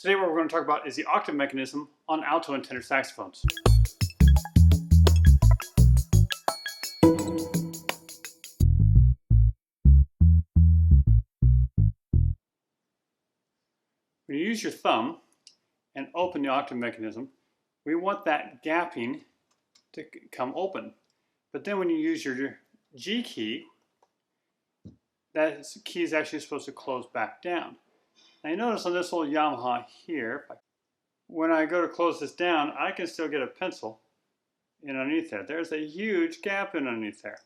Today what we're going to talk about is the octave mechanism on alto and tenor saxophones. When you use your thumb and open the octave mechanism, we want that gapping to come open. But then when you use your G key, that key is actually supposed to close back down. Now you notice on this little Yamaha here, when I go to close this down, I can still get a pencil in underneath there. There's a huge gap in underneath there.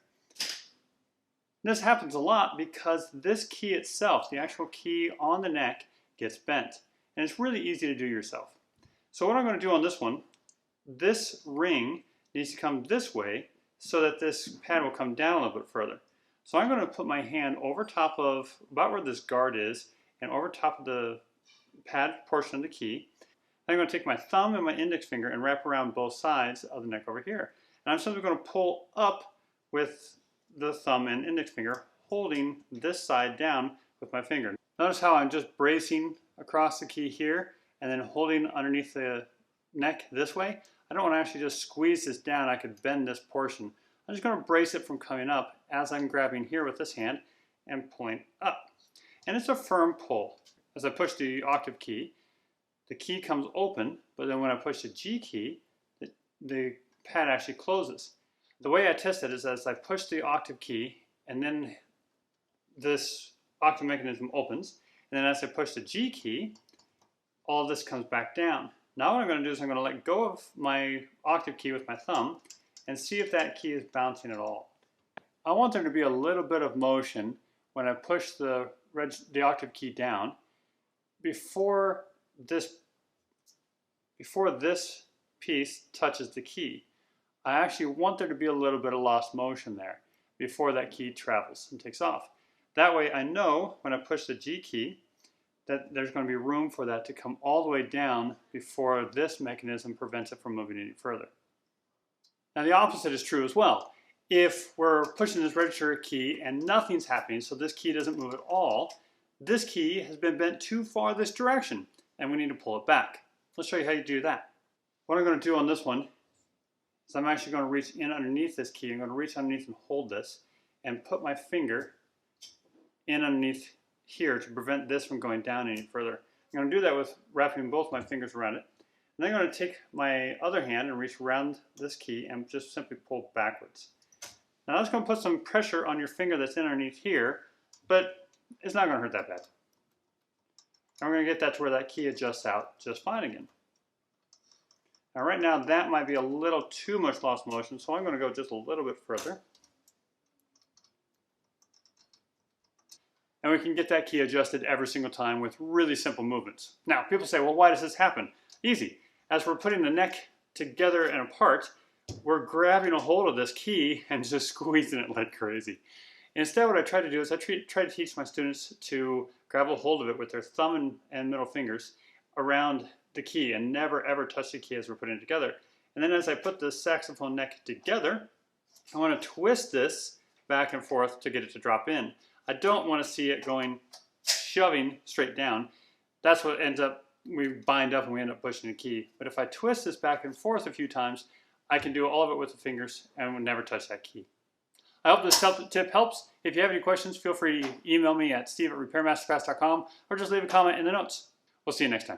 This happens a lot because this key itself, the actual key on the neck, gets bent. And it's really easy to do yourself. So what I'm going to do on this one, this ring needs to come this way so that this pad will come down a little bit further. So I'm going to put my hand over top of about where this guard is and over top of the pad portion of the key. I'm going to take my thumb and my index finger and wrap around both sides of the neck over here. And I'm simply going to pull up with the thumb and index finger, holding this side down with my finger. Notice how I'm just bracing across the key here and then holding underneath the neck this way. I don't want to actually just squeeze this down. I could bend this portion. I'm just going to brace it from coming up as I'm grabbing here with this hand and pulling up. And it's a firm pull. As I push the octave key, the key comes open, but then when I push the G key, the pad actually closes. The way I test it is as I push the octave key and then this octave mechanism opens, and then as I push the G key, all this comes back down. Now what I'm going to do is I'm going to let go of my octave key with my thumb and see if that key is bouncing at all. I want there to be a little bit of motion when I push the octave key down before this piece touches the key. I actually want there to be a little bit of lost motion there before that key travels and takes off. That way I know when I push the G key that there's going to be room for that to come all the way down before this mechanism prevents it from moving any further. Now the opposite is true as well. If we're pushing this register key and nothing's happening, so this key doesn't move at all, this key has been bent too far this direction and we need to pull it back. Let's show you how you do that. What I'm going to do on this one is I'm actually going to reach in underneath this key. I'm going to reach underneath and hold this and put my finger in underneath here to prevent this from going down any further. I'm going to do that with wrapping both my fingers around it. And then I'm going to take my other hand and reach around this key and just simply pull backwards. Now that's going to put some pressure on your finger that's in underneath here, but it's not going to hurt that bad. And we're going to get that to where that key adjusts out just fine again. Now right now that might be a little too much lost motion, so I'm going to go just a little bit further. And we can get that key adjusted every single time with really simple movements. Now people say, well, why does this happen? Easy. As we're putting the neck together and apart, we're grabbing a hold of this key and just squeezing it like crazy. Instead, what I try to do is I try to teach my students to grab a hold of it with their thumb and middle fingers around the key and never ever touch the key as we're putting it together. And then as I put the saxophone neck together, I want to twist this back and forth to get it to drop in. I don't want to see it shoving straight down. That's what ends up, we bind up and we end up pushing the key. But if I twist this back and forth a few times, I can do all of it with the fingers and will never touch that key. I hope this tip helps. If you have any questions, feel free to email me at steve@repairmasterclass.com or just leave a comment in the notes. We'll see you next time.